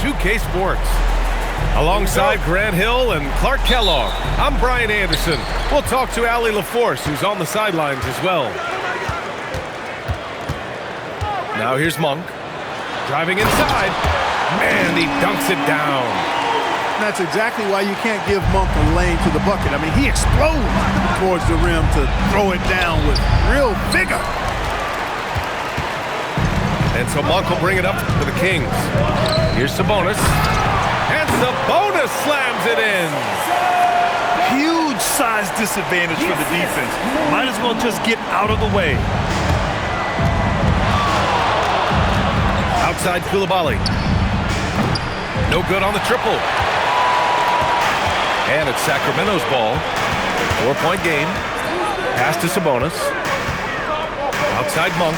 2K Sports. Alongside Grant Hill and Clark Kellogg, I'm Brian Anderson. We'll talk to Allie LaForce, who's on the sidelines as well. Now here's Monk. Driving inside. Man, he dunks it down. That's exactly why you can't give Monk a lane to the bucket. I mean, he explodes towards the rim to throw it down with real vigor. And so Monk will bring it up for the Kings. Here's Sabonis. And Sabonis slams it in. Huge size disadvantage for the defense. Might as well just get out of the way. Outside Coulibaly. No good on the triple. And it's Sacramento's ball. 4-point game. Pass to Sabonis. Outside Monk.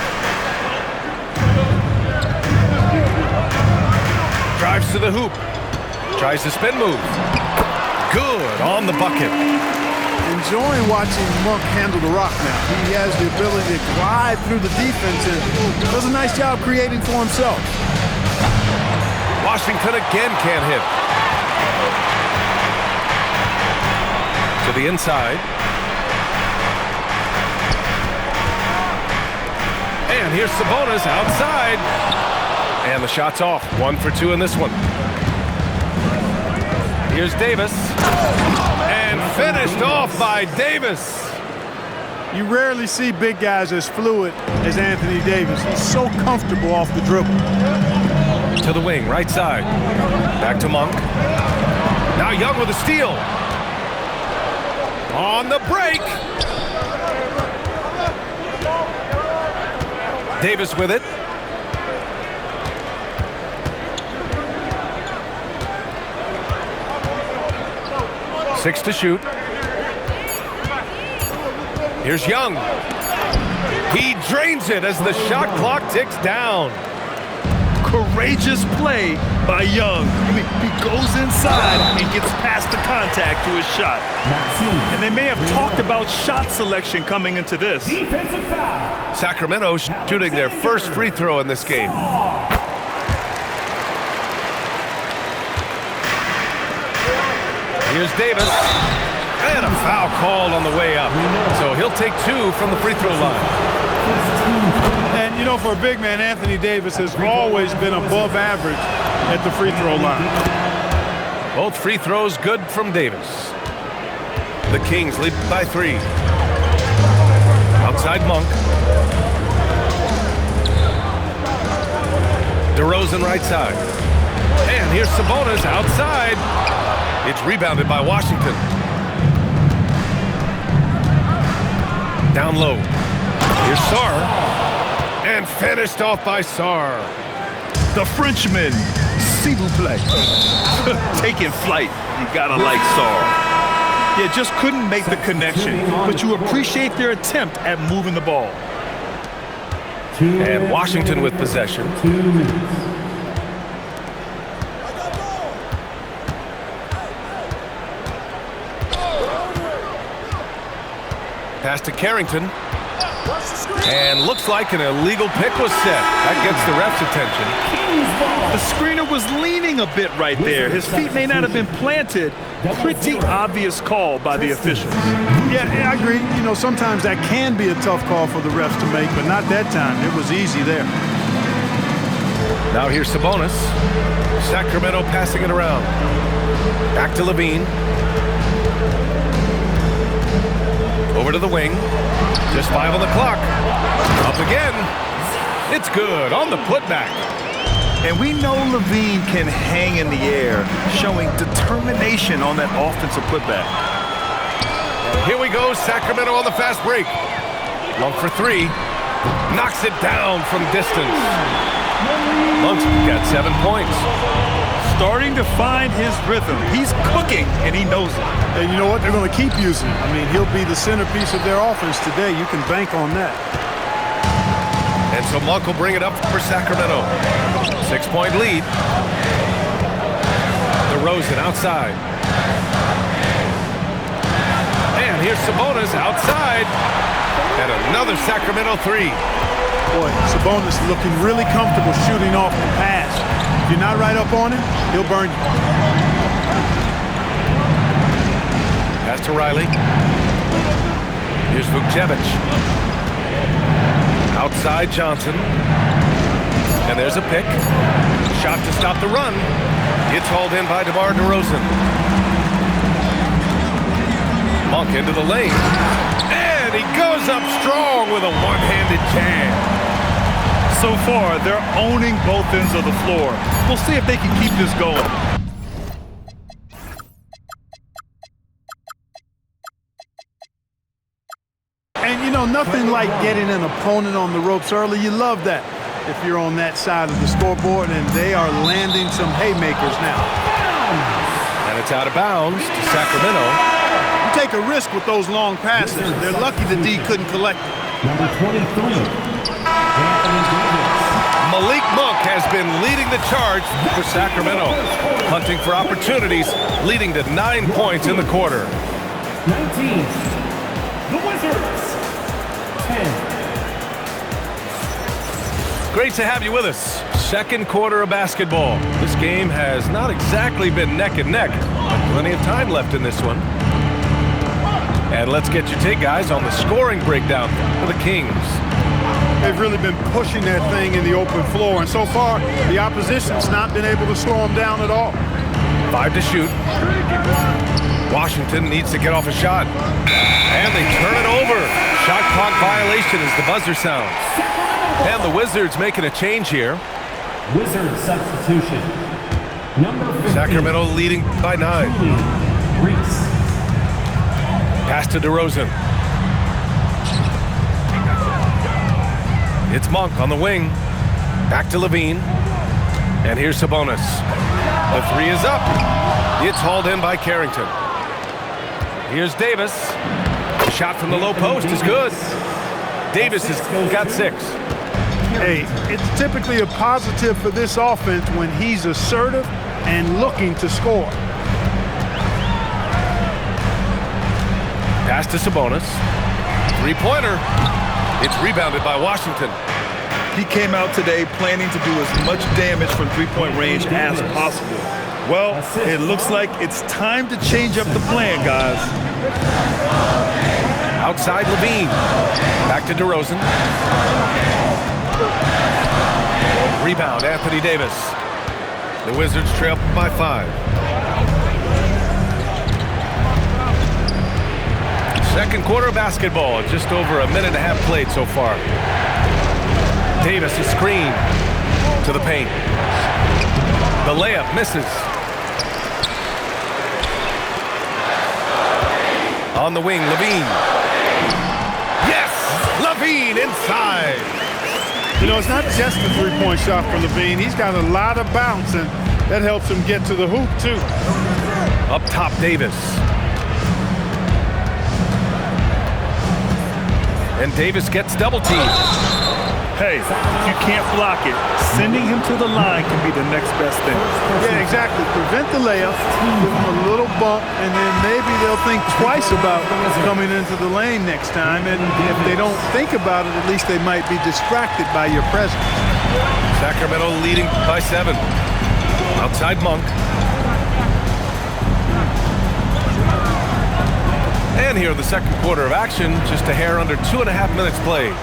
Drives to the hoop. Tries to spin move. Good on the bucket. Enjoying watching Monk handle the rock now. He has the ability to glide through the defense and does a nice job creating for himself. Washington again can't hit. To the inside. And here's Sabonis outside. And the shot's off. 1 for 2 in this one. Here's Davis. And finished off by Davis. You rarely see big guys as fluid as Anthony Davis. He's so comfortable off the dribble. To the wing, right side. Back to Monk. Now Young with a steal. On the break. Davis with it. Six to shoot. Here's Young. He drains it as the shot clock ticks down. Courageous play by Young. He goes inside and gets past the contact to his shot. And they may have talked about shot selection coming into this. Sacramento shooting their first free throw in this game. Here's Davis. And a foul called on the way up. So he'll take 2 from the free throw line. And, you know, for a big man, Anthony Davis has always been above average at the free throw line. Both free throws good from Davis. The Kings lead by 3. Outside Monk. DeRozan right side. And here's Sabonis outside. It's rebounded by Washington. Down low. Here's Sarr. And finished off by Sarr. The Frenchman, s'il vous plaît. Taking flight. You gotta like Sarr. Yeah, just couldn't make the connection. But you appreciate their attempt at moving the ball. And Washington with possession. 2 minutes. Pass to Carrington. And looks like an illegal pick was set. That gets the ref's attention. The screener was leaning a bit right there. His feet may not have been planted. Pretty obvious call by the officials. Yeah, I agree. You know, sometimes that can be a tough call for the refs to make, but not that time. It was easy there. Now here's Sabonis. Sacramento passing it around. Back to Levine. Over to the wing. Just 5 on the clock. Up again. It's good on the putback. And we know Levine can hang in the air, showing determination on that offensive putback. Here we go, Sacramento on the fast break. Monk for 3. Knocks it down from distance. Monk's got 7 points. Starting to find his rhythm. He's cooking, and he knows it. And you know what? They're going to keep using him. I mean, he'll be the centerpiece of their offense today. You can bank on that. And so Monk will bring it up for Sacramento. 6-point lead. DeRozan outside. And here's Sabonis outside. And another Sacramento 3. Boy, Sabonis looking really comfortable shooting off the pass. If you're not right up on him, he'll burn you. Pass to Riley. Here's Vukcevic. Outside Johnson. And there's a pick. Shot to stop the run. It's hauled in by DeMar DeRozan. Monk into the lane. And he goes up strong with a one-handed jam. So far, they're owning both ends of the floor. We'll see if they can keep this going. And you know, nothing like getting an opponent on the ropes early. You love that if you're on that side of the scoreboard, and they are landing some haymakers now. And it's out of bounds to Sacramento. You take a risk with those long passes. They're lucky the D couldn't collect it. Number 23. Malik Monk has been leading the charge for Sacramento, hunting for opportunities, leading to 9 points in the quarter. 19. The Wizards. 10. Great to have you with us. Second quarter of basketball. This game has not exactly been neck and neck, but plenty of time left in this one. And let's get your take, guys, on the scoring breakdown for the Kings. They've really been pushing that thing in the open floor, and so far, the opposition's not been able to slow them down at all. 5 to shoot. Washington needs to get off a shot. And they turn it over. Shot clock violation as the buzzer sounds. And the Wizards making a change here. Wizards substitution. Number 15. Sacramento leading by 9. Reese. Pass to DeRozan. It's Monk on the wing. Back to Levine. And here's Sabonis. The three is up. It's hauled in by Carrington. Here's Davis. The shot from the low post is good. Davis has got 6. Hey, it's typically a positive for this offense when he's assertive and looking to score. Pass to Sabonis. Three-pointer. It's rebounded by Washington. He came out today planning to do as much damage from three-point range as possible. Well, it looks like it's time to change up the plan, guys. Outside Levine. Back to DeRozan. Rebound, Anthony Davis. The Wizards trail by 5. Second quarter of basketball, just over a minute and a half played so far. Davis is screen to the paint. The layup misses. On the wing, Levine. Yes! Levine inside! You know, it's not just a three-point shot for Levine. He's got a lot of bounce, and that helps him get to the hoop, too. Up top, Davis. And Davis gets double-teamed. Hey, if you can't block it, sending him to the line can be the next best thing. Yeah, exactly. Prevent the layup, give him a little bump, and then maybe they'll think twice about coming into the lane next time. And if they don't think about it, at least they might be distracted by your presence. Sacramento leading by 7. Outside Monk. And here in the second quarter of action, just a hair under 2.5 minutes played.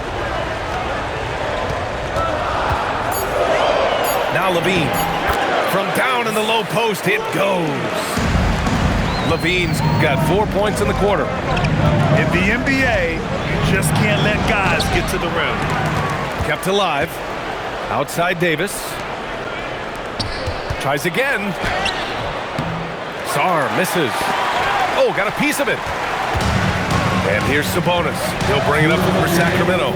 Now Levine. From down in the low post, it goes. Levine's got 4 points in the quarter. In the NBA, you just can't let guys get to the rim. Kept alive. Outside Davis. Tries again. Sarr misses. Oh, got a piece of it. And here's Sabonis. He'll bring it up for Sacramento.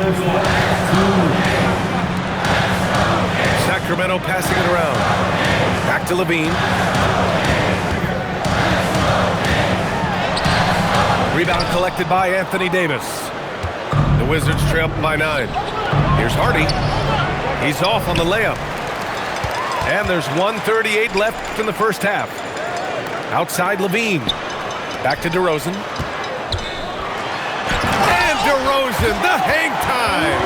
Sacramento passing it around. Back to Levine. Rebound collected by Anthony Davis. The Wizards trail by 9. Here's Hardy. He's off on the layup. And there's 1:38 left in the first half. Outside Levine. Back to DeRozan. And DeRozan, the hang time.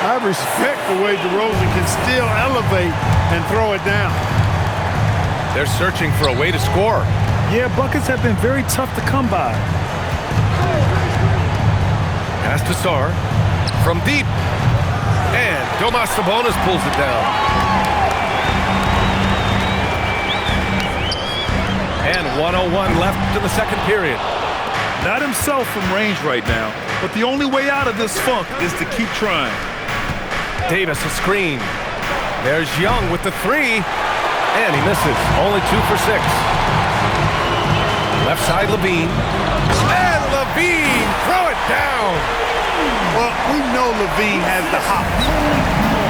I respect the way DeRozan can still elevate and throw it down. They're searching for a way to score. Yeah, buckets have been very tough to come by. Pass to Sar from deep. And Domas Sabonis pulls it down. And 1:01 left in the second period. Not himself from range right now, but the only way out of this funk is to keep trying. Davis a screen. There's Young with the three. And he misses. Only 2 for 6. Left side Levine. And Levine throw it down. Well, we know Levine has the hop.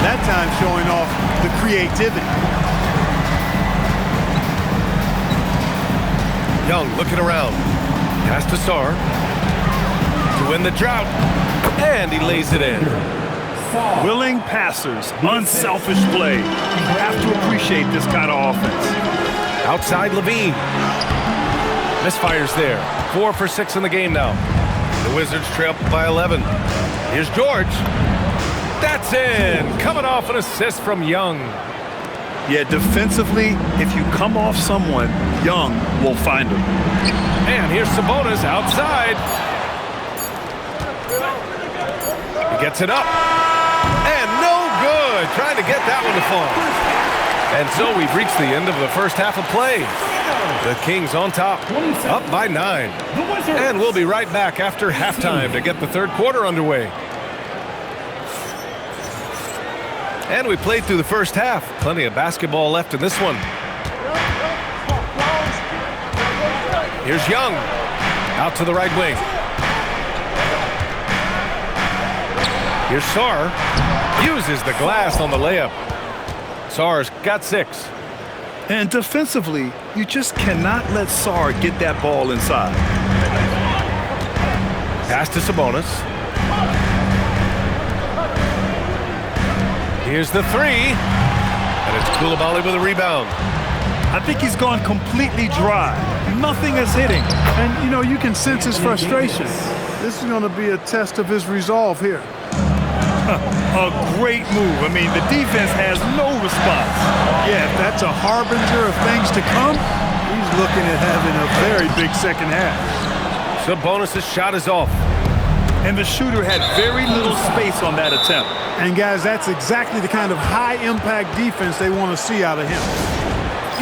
That time showing off the creativity. Young looking around. Pass to Sar. To win the drought. And he lays it in. Willing passers, unselfish play. You have to appreciate this kind of offense. Outside Levine. Misfires there. 4 for 6 in the game now. The Wizards trail by 11. Here's George. That's in. Coming off an assist from Young. Yeah, defensively, if you come off someone, Young will find him. And here's Sabonis outside. He gets it up. And no good. Trying to get that one to fall. And so we've reached the end of the first half of play. The Kings on top, up by 9. And we'll be right back after halftime to get the third quarter underway. And we played through the first half. Plenty of basketball left in this one. Here's Young. Out to the right wing. Here's Sar. Uses the glass on the layup. Sar's got 6. And defensively, you just cannot let Sar get that ball inside. Pass to Sabonis. Here's the three. And it's Coulibaly with a rebound. I think he's gone completely dry. Nothing is hitting. And, you know, you can sense his frustration. This is going to be a test of his resolve here. A great move. I mean, the defense has no response. Yeah, if that's a harbinger of things to come, he's looking at having a very big second half. Sabonis' shot is off. And the shooter had very little space on that attempt. And, guys, that's exactly the kind of high-impact defense they want to see out of him.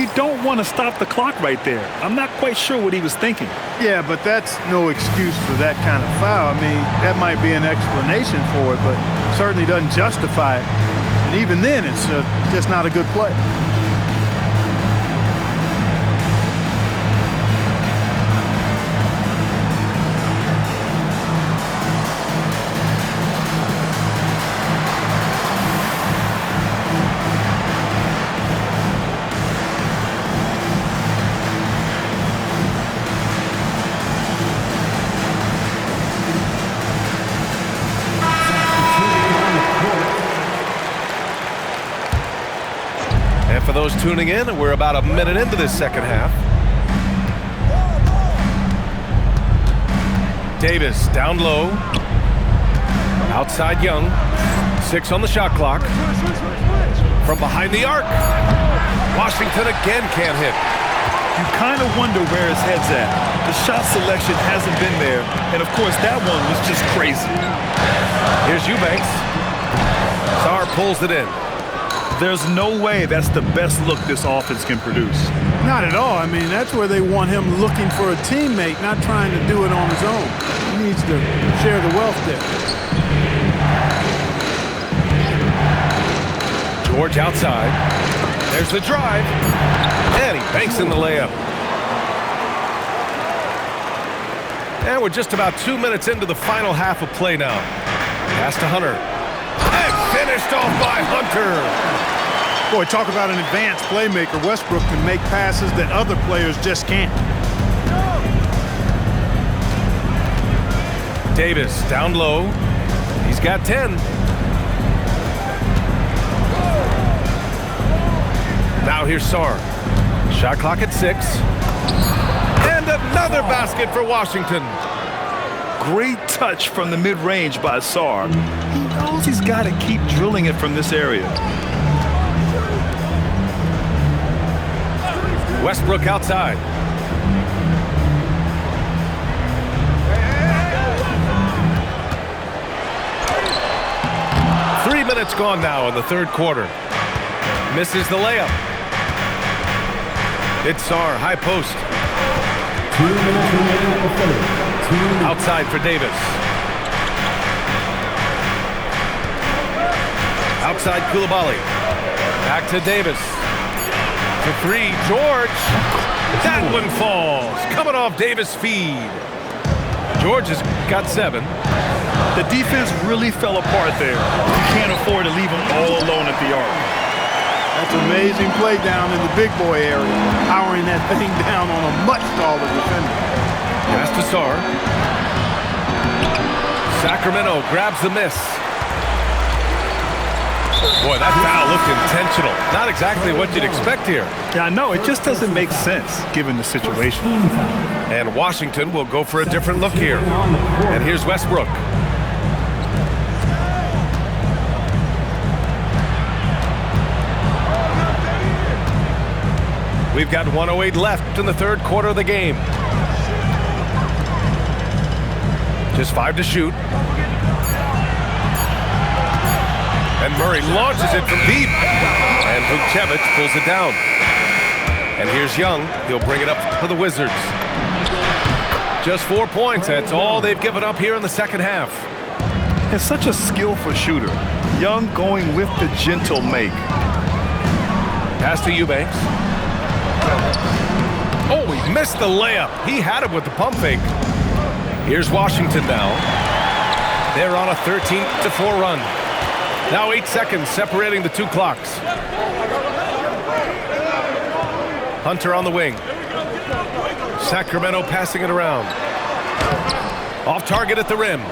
You don't want to stop the clock right there. I'm not quite sure what he was thinking. Yeah, but that's no excuse for that kind of foul. I mean, that might be an explanation for it, but certainly doesn't justify it. And even then, it's just not a good play. For those tuning in, we're about a minute into this second half. Davis down low. Outside Young. 6 on the shot clock. From behind the arc. Washington again can't hit. You kind of wonder where his head's at. The shot selection hasn't been there. And, of course, that one was just crazy. Here's Eubanks. Sar pulls it in. There's no way that's the best look this offense can produce. Not at all. I mean, that's where they want him looking for a teammate, not trying to do it on his own. He needs to share the wealth there. George outside. There's the drive. And he banks in the layup. And we're just about 2 minutes into the final half of play now. Pass to Hunter. And finished off by Hunter. Boy, talk about an advanced playmaker. Westbrook can make passes that other players just can't. Davis down low. He's got 10. Now here's Sar. Shot clock at 6. And another basket for Washington. Great touch from the mid-range by Sarr. He knows he's got to keep drilling it from this area. Westbrook outside. Minutes gone now in the third quarter. Misses the layup. It's Sarr, high post. 2 minutes remaining in the third. Outside for Davis. Outside Coulibaly. Back to Davis. For three, George. That one falls. Coming off Davis' feed. George has got 7. The defense really fell apart there. You can't afford to leave them all alone at the arc. That's amazing play down in the big boy area, powering that thing down on a much taller defender. Pass to Sarr. Sacramento grabs the miss. Boy, that foul looked intentional. Not exactly what you'd expect here. Yeah, I know. It just doesn't make sense given the situation. And Washington will go for a different look here. And here's Westbrook. We've got 1:08 left in the third quarter of the game. Just 5 to shoot. And Murray launches it from deep. And Vukcevic pulls it down. And here's Young. He'll bring it up for the Wizards. Just 4 points. That's all they've given up here in the second half. And such a skillful shooter. Young going with the gentle make. Pass to Eubanks. Oh, he missed the layup. He had it with the pump fake. Here's Washington now. They're on a 13-4 run. Now 8 seconds separating the two clocks. Hunter on the wing. Sacramento passing it around. Off target at the rim.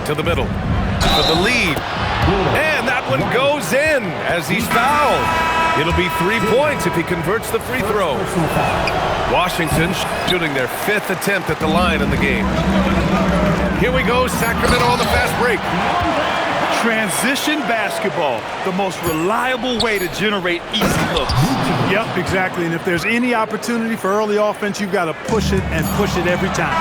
To the middle. For the lead. And that one goes in as he's fouled. It'll be 3 points if he converts the free throw. Washington shooting their 5th attempt at the line in the game. Here we go, Sacramento on the fast break. Transition basketball, the most reliable way to generate easy looks. Yep, exactly. And if there's any opportunity for early offense, you've got to push it and push it every time.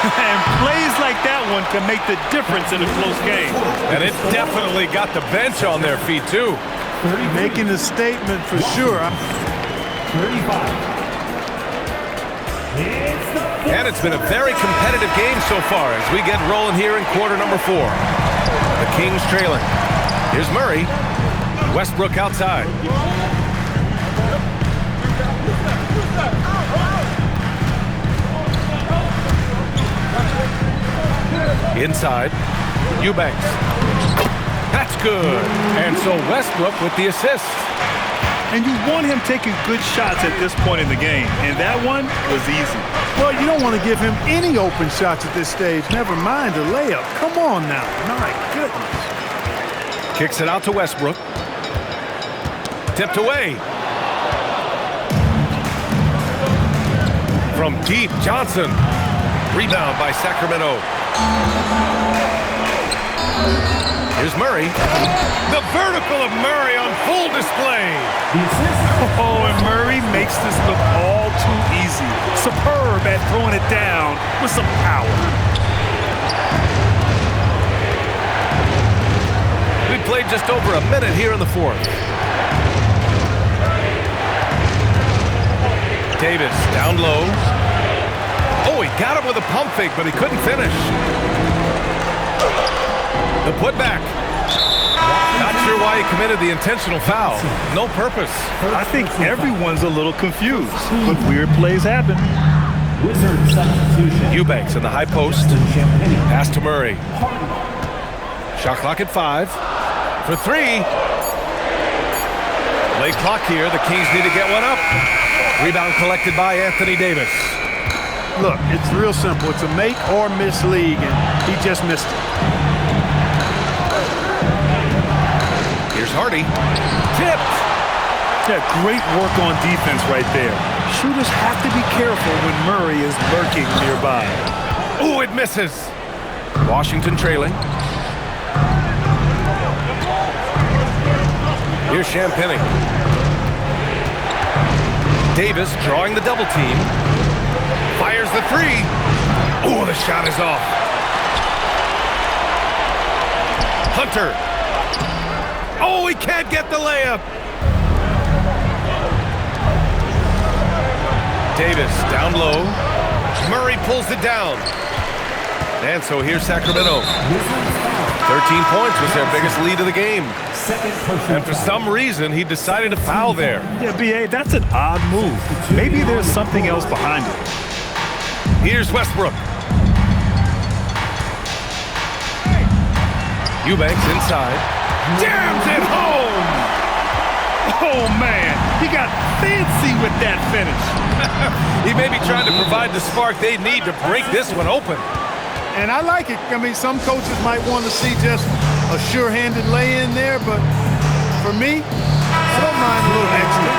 And plays like that one can make the difference in a close game. And it definitely got the bench on their feet, too. Making a statement for sure. 35. And it's been a very competitive game so far as we get rolling here in quarter number 4. The Kings trailing. Here's Murray. Westbrook outside. Inside. Eubanks. That's good. And so Westbrook with the assist. And you want him taking good shots at this point in the game. And that one was easy. Well, you don't want to give him any open shots at this stage. Never mind a layup. Come on now. My goodness. Kicks it out to Westbrook. Tipped away. From deep, Johnson. Rebound by Sacramento. Here's Murray. The vertical of Murray on full display. Oh, and Murray makes this look all too easy. Superb at throwing it down with some power. We played just over a minute here in the fourth. Davis down low. Oh, he got him with a pump fake, but he couldn't finish. The putback. Not sure why he committed the intentional foul. No purpose. I think everyone's a little confused, but weird plays happen. Wizard substitution. Eubanks in the high post. Pass to Murray. Shot clock at 5. For 3. Late clock here. The Kings need to get one up. Rebound collected by Anthony Davis. Look, it's real simple. It's a make or miss league, and he just missed it. Here's Hardy. Tipped. Yeah, great work on defense right there. Shooters have to be careful when Murray is lurking nearby. Ooh, it misses. Washington trailing. Here's Champagny. Davis drawing the double team. Fires the three. Ooh, the shot is off. Hunter. Oh, he can't get the layup. Davis down low. Murray pulls it down. And so here's Sacramento. 13 points was their biggest lead of the game. And for some reason, he decided to foul there. Yeah, B.A., that's an odd move. Maybe there's something else behind it. Here's Westbrook. Eubanks inside. Jams it home! Oh, man. He got fancy with that finish. He may be trying to provide the spark they need to break this one open. And I like it. I mean, some coaches might want to see just a sure-handed lay-in there, but for me, I don't mind a little extra.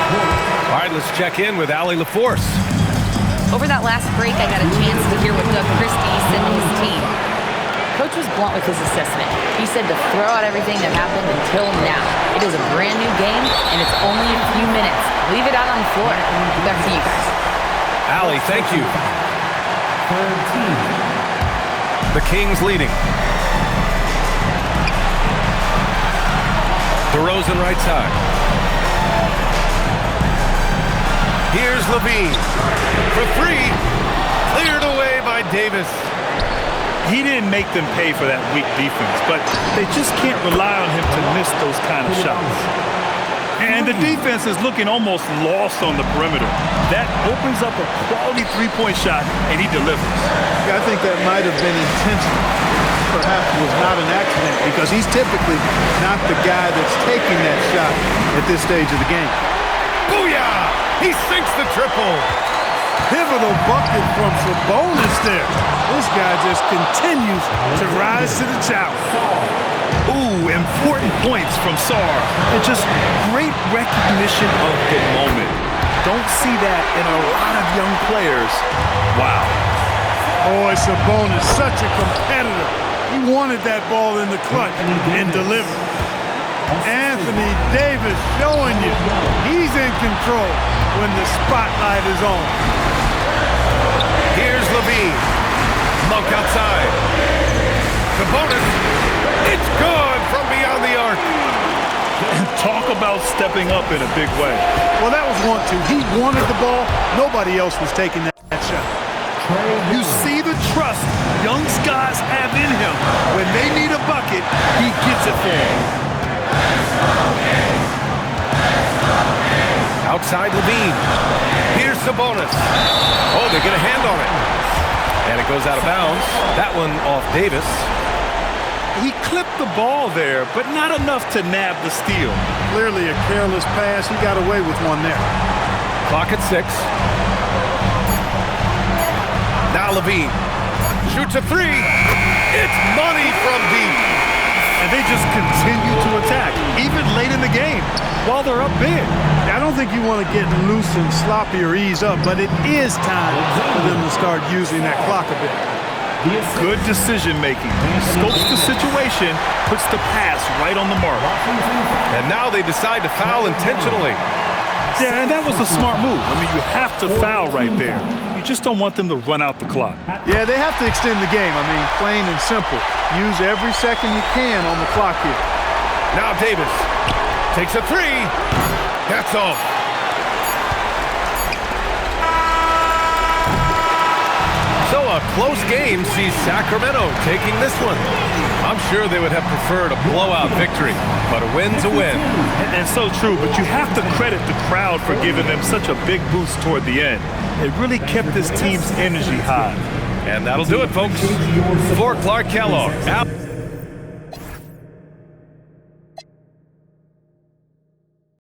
All right, let's check in with Allie LaForce. Over that last break, I got a chance to hear what Doug Christie said to his team. Coach was blunt with his assessment. He said to throw out everything that happened until now. It is a brand new game, and it's only a few minutes. Leave it out on the floor. Back to you guys. Allie, thank you. The Kings leading. DeRozan right side. Here's Levine for three. Cleared away by Davis. He didn't make them pay for that weak defense, but they just can't rely on him to miss those kind of shots. And the defense is looking almost lost on the perimeter. That opens up a quality three-point shot, and he delivers. I think that might have been intentional. Perhaps it was not an accident because he's typically not the guy that's taking that shot at this stage of the game. Booyah! He sinks the triple. Pivotal bucket from Sabonis there. This guy just continues to rise to the challenge. Ooh, important points from Sarr. And just great recognition of the moment. Don't see that in a lot of young players. Wow. Boy, Sabonis, such a competitor. He wanted that ball in the clutch and delivered. Anthony Davis showing you he's in control when the spotlight is on. Here's Levine. Monk outside. Sabonis. It's good from beyond the arc. Talk about stepping up in a big way. Well, that was 1-2. He wanted the ball. Nobody else was taking that shot. You see the trust young guys have in him. When they need a bucket, he gets it for them. Outside Levine. Here's Sabonis. Oh, they get a hand on it. And it goes out of bounds. That one off Davis. He clipped the ball there, but not enough to nab the steal. Clearly a careless pass. He got away with one there. Clock at 6. Now Levine shoots a three. It's money from deep. And they just continue to attack, even late in the game, while they're up big. I don't think you want to get loose and sloppy or ease up, but it is time for them to start using that clock a bit. Good decision-making. Scopes the situation, puts the pass right on the mark. And now they decide to foul intentionally. Yeah, and that was a smart move. I mean, you have to foul right there. You just don't want them to run out the clock. Yeah, they have to extend the game. I mean, plain and simple. Use every second you can on the clock here. Now Davis takes a three. That's off. So a close game sees Sacramento taking this one. I'm sure they would have preferred a blowout victory, but a win's a win. And so true, but you have to credit the crowd for giving them such a big boost toward the end. It really kept this team's energy high. And that'll do it, folks. For Clark Kellogg.